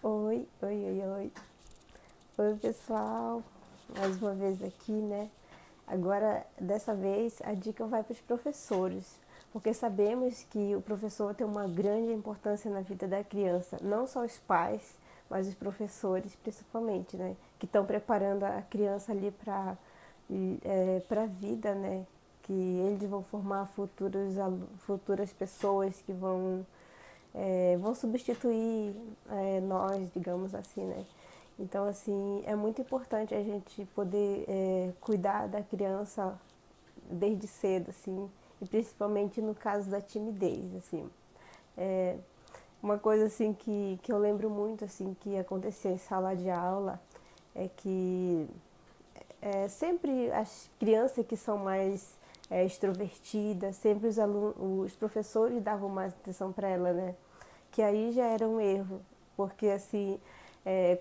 Oi, oi, oi, oi. Oi, pessoal. Mais uma vez aqui, né? Agora, dessa vez, a dica vai para os professores, porque sabemos que o professor tem uma grande importância na vida da criança, não só os pais, mas os professores, principalmente, né? Que estão preparando a criança ali para a vida, né? Que eles vão formar futuras pessoas que vão substituir nós, digamos assim, né? Então, assim, é muito importante a gente poder cuidar da criança desde cedo, assim, e principalmente no caso da timidez, assim. É, uma coisa, assim, que eu lembro muito, assim, que acontecia em sala de aula é que sempre as crianças que são mais extrovertidas, sempre os professores davam mais atenção para ela, né? Que aí já era um erro, porque assim,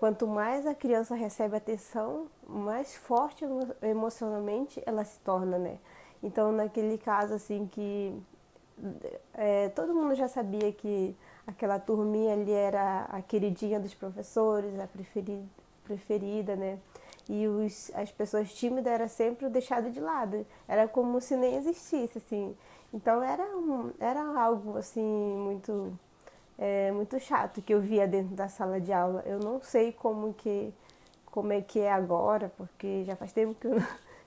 quanto mais a criança recebe atenção, mais forte emocionalmente ela se torna, né? Então, naquele caso assim que todo mundo já sabia que aquela turminha ali era a queridinha dos professores, a preferida, né? E as pessoas tímidas era sempre deixado de lado, era como se nem existisse, assim. Então era algo assim muito chato que eu via dentro da sala de aula. Eu não sei como é que é agora, porque já faz tempo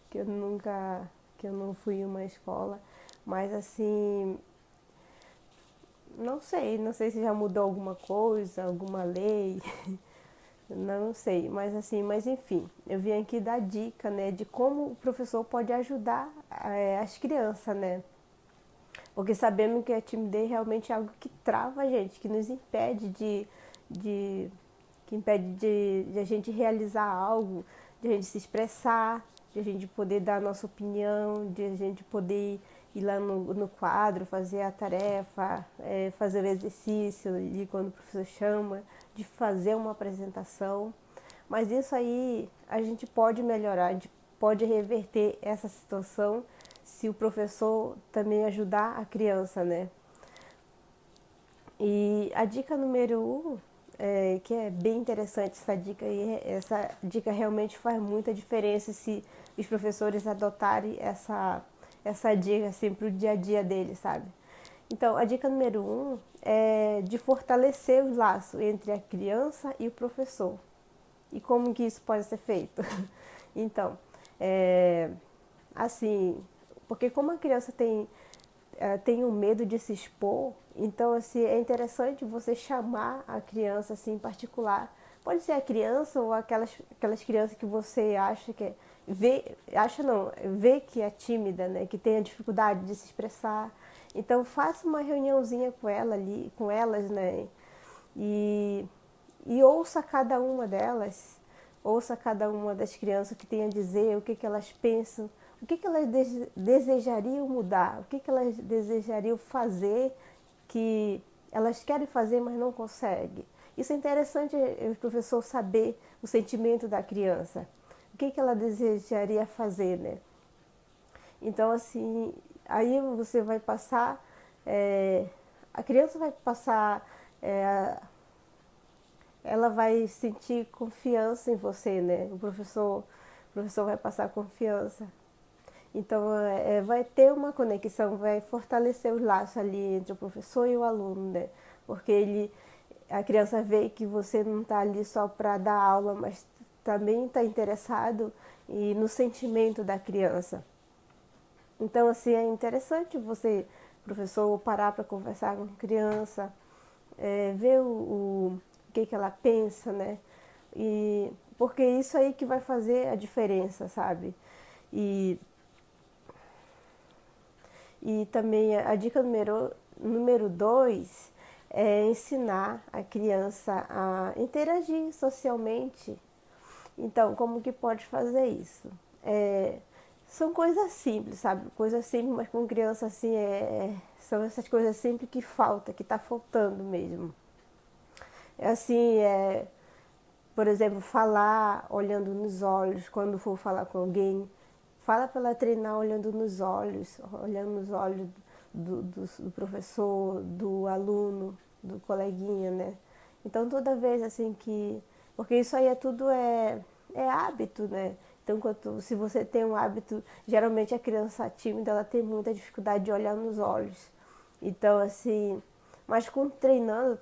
que eu nunca que eu não fui em uma escola, mas assim, não sei se já mudou alguma coisa, alguma lei, não sei, mas assim, mas enfim, eu vim aqui dar dica, né, de como o professor pode ajudar as crianças, né? Porque sabemos que a timidez realmente é algo que trava a gente, que nos impede de que impede de a gente realizar algo, de a gente se expressar, de a gente poder dar a nossa opinião, de a gente poder ir lá no quadro, fazer a tarefa, fazer o exercício, e quando o professor chama, de fazer uma apresentação. Mas isso aí a gente pode melhorar, a gente pode reverter essa situação se o professor também ajudar a criança, né? E a dica número um, que é bem interessante essa dica realmente faz muita diferença se os professores adotarem essa dica assim para o dia a dia deles, sabe? Então, a dica número um é de fortalecer os laços entre a criança e o professor. E como que isso pode ser feito? Então, é, assim, porque como a criança tem o medo de se expor, então assim, é interessante você chamar a criança assim em particular. Pode ser a criança ou aquelas crianças que você acha que acha não, vê que é tímida, né, que tem a dificuldade de se expressar. Então faça uma reuniãozinha com ela ali, com elas, né? E, e ouça cada uma das crianças que tem a dizer, o que elas pensam, o que elas desejariam mudar, o que elas desejariam fazer que elas querem fazer, mas não conseguem. Isso é interessante o professor saber o sentimento da criança, o que ela desejaria fazer, né? Então, assim, aí você vai passar, a criança vai passar, ela vai sentir confiança em você, né? O professor vai passar confiança. Então, vai ter uma conexão, vai fortalecer os laços ali entre o professor e o aluno, né? Porque a criança vê que você não está ali só para dar aula, mas também está interessado no sentimento da criança. Então, assim, é interessante você, professor, parar para conversar com a criança, ver o que ela pensa, né? E porque é isso aí que vai fazer a diferença, sabe? E, e também a dica número dois é ensinar a criança a interagir socialmente. Então, como que pode fazer isso? São coisas simples, sabe? Coisas simples, mas com criança assim são essas coisas simples que falta, que está faltando mesmo. É assim, por exemplo, falar olhando nos olhos, quando for falar com alguém, fala para ela treinar olhando nos olhos do professor, do aluno, do coleguinha, né? Então toda vez assim que... Porque isso aí é tudo é hábito, né? Então se você tem um hábito, geralmente a criança tímida ela tem muita dificuldade de olhar nos olhos. Então assim, mas com treinando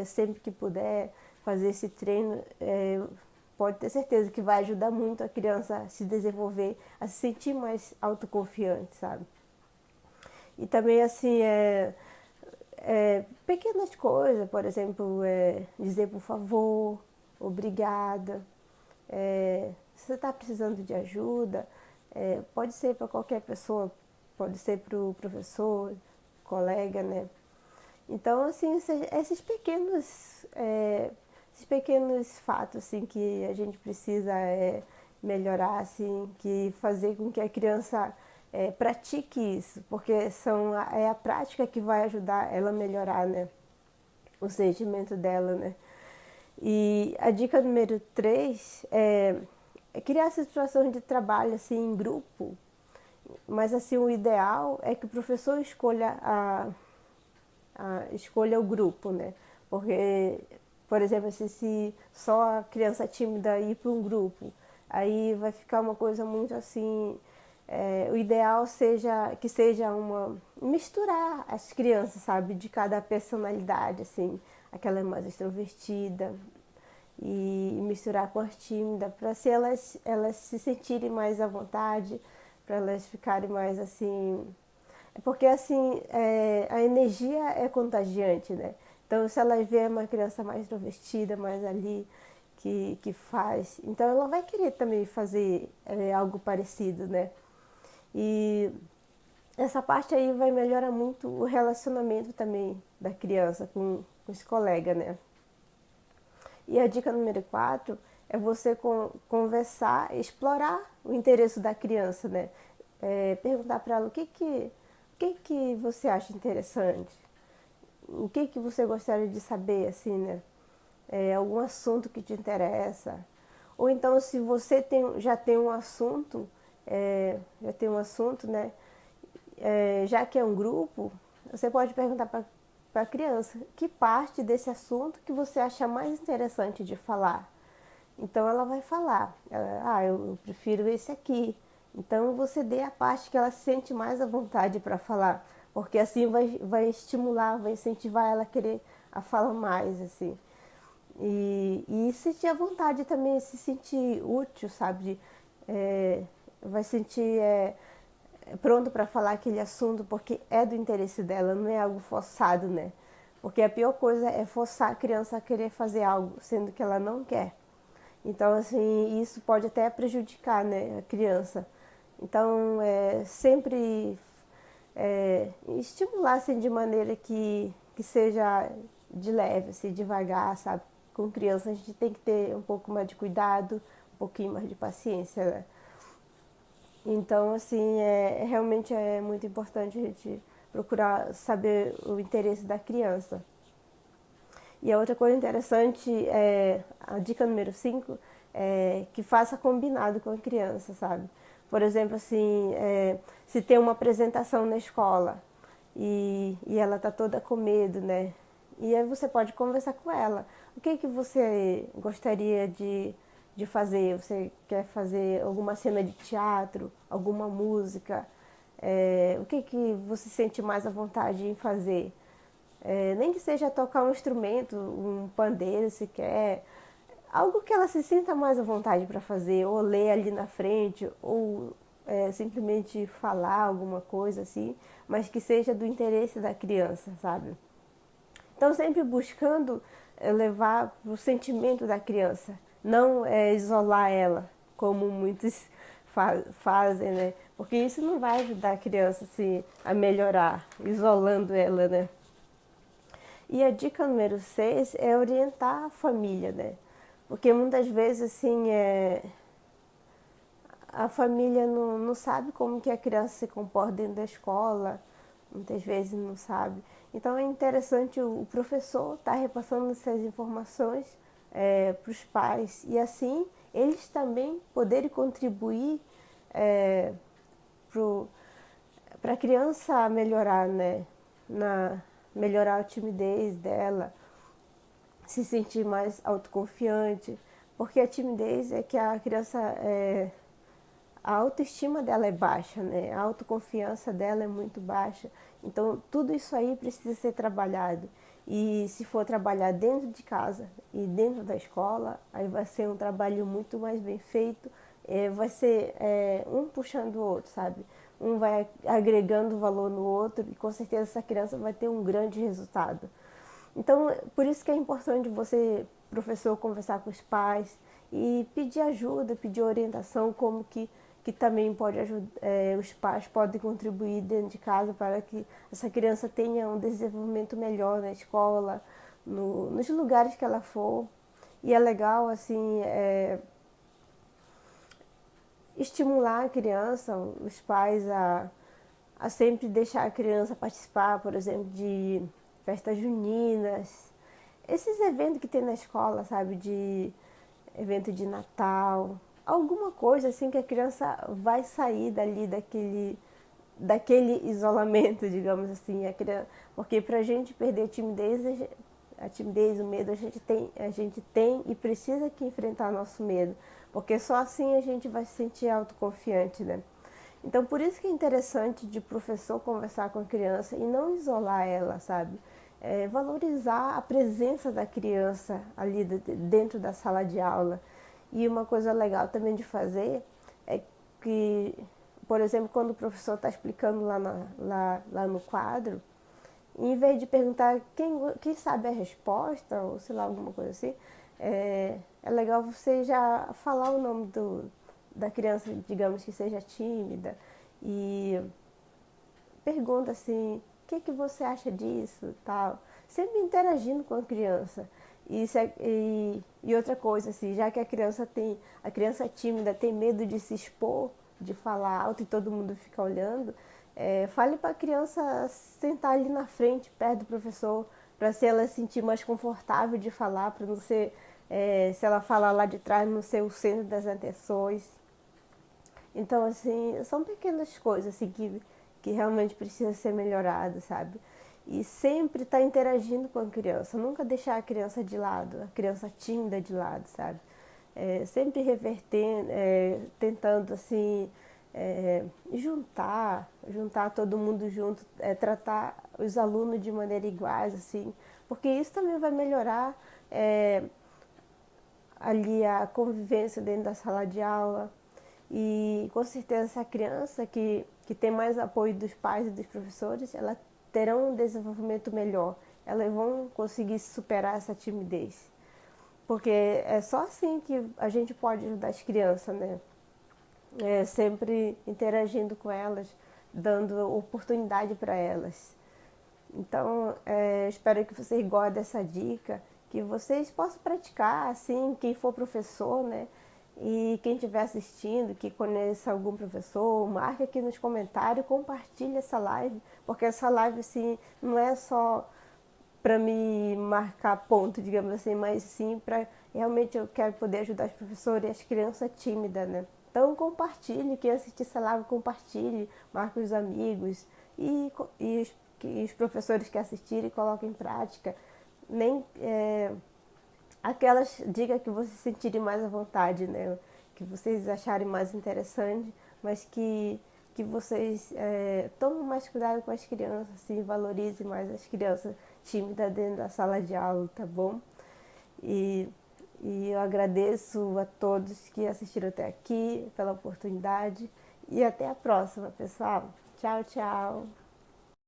sempre que puder fazer esse treino, pode ter certeza que vai ajudar muito a criança a se desenvolver, a se sentir mais autoconfiante, sabe? E também assim, pequenas coisas, por exemplo, dizer por favor, obrigada, se você está precisando de ajuda, pode ser para qualquer pessoa, pode ser para o professor, colega, né? Então, assim, esses pequenos fatos, assim, que a gente precisa melhorar, assim, que fazer com que a criança pratique isso, porque é a prática que vai ajudar ela a melhorar, né? O sentimento dela, né? E a dica número 3 é criar situações de trabalho, assim, em grupo, mas, assim, o ideal é que o professor escolha o grupo, né? Porque, por exemplo, se só a criança tímida ir para um grupo, aí vai ficar uma coisa muito assim. O ideal que seja misturar as crianças, sabe, de cada personalidade, assim, aquela é mais extrovertida e misturar com as tímidas, para se elas se sentirem mais à vontade, para elas ficarem mais assim. Porque assim, a energia é contagiante, né? Então, se ela vê uma criança mais extrovertida, mais ali, que faz, então ela vai querer também fazer algo parecido, né? E essa parte aí vai melhorar muito o relacionamento também da criança com esse colega, né? E a dica número 4 é você conversar, explorar o interesse da criança, né? Perguntar para ela o que você acha interessante, o que você gostaria de saber, assim, né? Algum assunto que te interessa. Ou então, se você já tem um assunto, né? Já que é um grupo, você pode perguntar para a criança que parte desse assunto que você acha mais interessante de falar. Então ela vai falar, eu prefiro esse aqui. Então você dê a parte que ela se sente mais à vontade para falar, porque assim vai estimular, vai incentivar ela a querer a falar mais, assim. E sentir a vontade também, se sentir útil, sabe? Vai sentir pronto para falar aquele assunto porque é do interesse dela, não é algo forçado, né? Porque a pior coisa é forçar a criança a querer fazer algo, sendo que ela não quer. Então, assim, isso pode até prejudicar, né, a criança. Então, sempre estimular, assim, de maneira que seja de leve, assim, devagar, sabe? Com criança a gente tem que ter um pouco mais de cuidado, um pouquinho mais de paciência, né? Então, assim, realmente é muito importante a gente procurar saber o interesse da criança. E a outra coisa interessante a dica número 5 é que faça combinado com a criança, sabe? Por exemplo, assim, se tem uma apresentação na escola e ela tá toda com medo, né? E aí você pode conversar com ela. O que você gostaria de fazer? Você quer fazer alguma cena de teatro, alguma música? O que você sente mais à vontade em fazer? Nem que seja tocar um instrumento, um pandeiro se quer, algo que ela se sinta mais à vontade para fazer, ou ler ali na frente, ou simplesmente falar alguma coisa assim, mas que seja do interesse da criança, sabe? Então sempre buscando levar o sentimento da criança, não isolar ela, como muitos fazem, né? Porque isso não vai ajudar a criança assim, a melhorar, isolando ela, né? E a dica número 6 é orientar a família, né? Porque muitas vezes, assim, a família não sabe como que a criança se comporta dentro da escola, muitas vezes não sabe. Então é interessante o professor estar repassando essas informações para os pais e assim eles também poderem contribuir para a criança melhorar, né? Melhorar a timidez dela, se sentir mais autoconfiante, porque a timidez é que a criança a autoestima dela é baixa, né? A autoconfiança dela é muito baixa. Então, tudo isso aí precisa ser trabalhado. E se for trabalhar dentro de casa e dentro da escola, aí vai ser um trabalho muito mais bem feito. Vai ser um puxando o outro, sabe? Um vai agregando valor no outro e com certeza essa criança vai ter um grande resultado. Então, por isso que é importante você, professor, conversar com os pais e pedir ajuda, pedir orientação, como que também pode ajudar, os pais podem contribuir dentro de casa para que essa criança tenha um desenvolvimento melhor na escola, nos lugares que ela for. E é legal, assim, estimular a criança, os pais a sempre deixar a criança participar, por exemplo, de festas juninas, esses eventos que tem na escola, sabe, de evento de Natal, alguma coisa assim que a criança vai sair dali daquele isolamento, digamos assim, porque para a gente perder a timidez, o medo, a gente tem e precisa que enfrentar nosso medo, porque só assim a gente vai se sentir autoconfiante, né? Então, por isso que é interessante de professor conversar com a criança e não isolar ela, sabe? Valorizar a presença da criança ali dentro da sala de aula. E uma coisa legal também de fazer é que, por exemplo, quando o professor está explicando lá no quadro, em vez de perguntar quem sabe a resposta, ou sei lá, alguma coisa assim, é legal você já falar o nome da criança, digamos que seja tímida, e pergunta assim, o que você acha disso, tal. Sempre interagindo com a criança. E outra coisa, assim, já que a criança tímida tem medo de se expor, de falar alto e todo mundo fica olhando, fale para a criança sentar ali na frente, perto do professor, para se ela se sentir mais confortável de falar, para não ser, se ela falar lá de trás, não ser o centro das atenções. Então, assim, são pequenas coisas assim, que realmente precisam ser melhoradas, sabe? E sempre estar interagindo com a criança, nunca deixar a criança de lado, a criança tímida de lado, sabe? Sempre revertendo, tentando, assim, juntar todo mundo junto, tratar os alunos de maneira iguais, assim, porque isso também vai melhorar ali a convivência dentro da sala de aula. E com certeza essa criança que tem mais apoio dos pais e dos professores, ela terá um desenvolvimento melhor. Elas vão conseguir superar essa timidez. Porque é só assim que a gente pode ajudar as crianças, né? Sempre interagindo com elas, dando oportunidade para elas. Então, espero que vocês gostem dessa dica, que vocês possam praticar, assim, quem for professor, né? E quem estiver assistindo, que conheça algum professor, marque aqui nos comentários, compartilhe essa live, porque essa live, assim, não é só para me marcar ponto, digamos assim, mas sim para realmente eu quero poder ajudar os professores e as crianças tímidas, né? Então compartilhe, quem assistir essa live, compartilhe, marque os amigos e os professores que assistirem coloquem em prática. Nem aquelas dicas que vocês sentirem mais à vontade, né? Que vocês acharem mais interessante, mas que vocês tomem mais cuidado com as crianças, assim, valorizem mais as crianças tímidas dentro da sala de aula, tá bom? E, e eu agradeço a todos que assistiram até aqui pela oportunidade e até a próxima, pessoal. Tchau, tchau.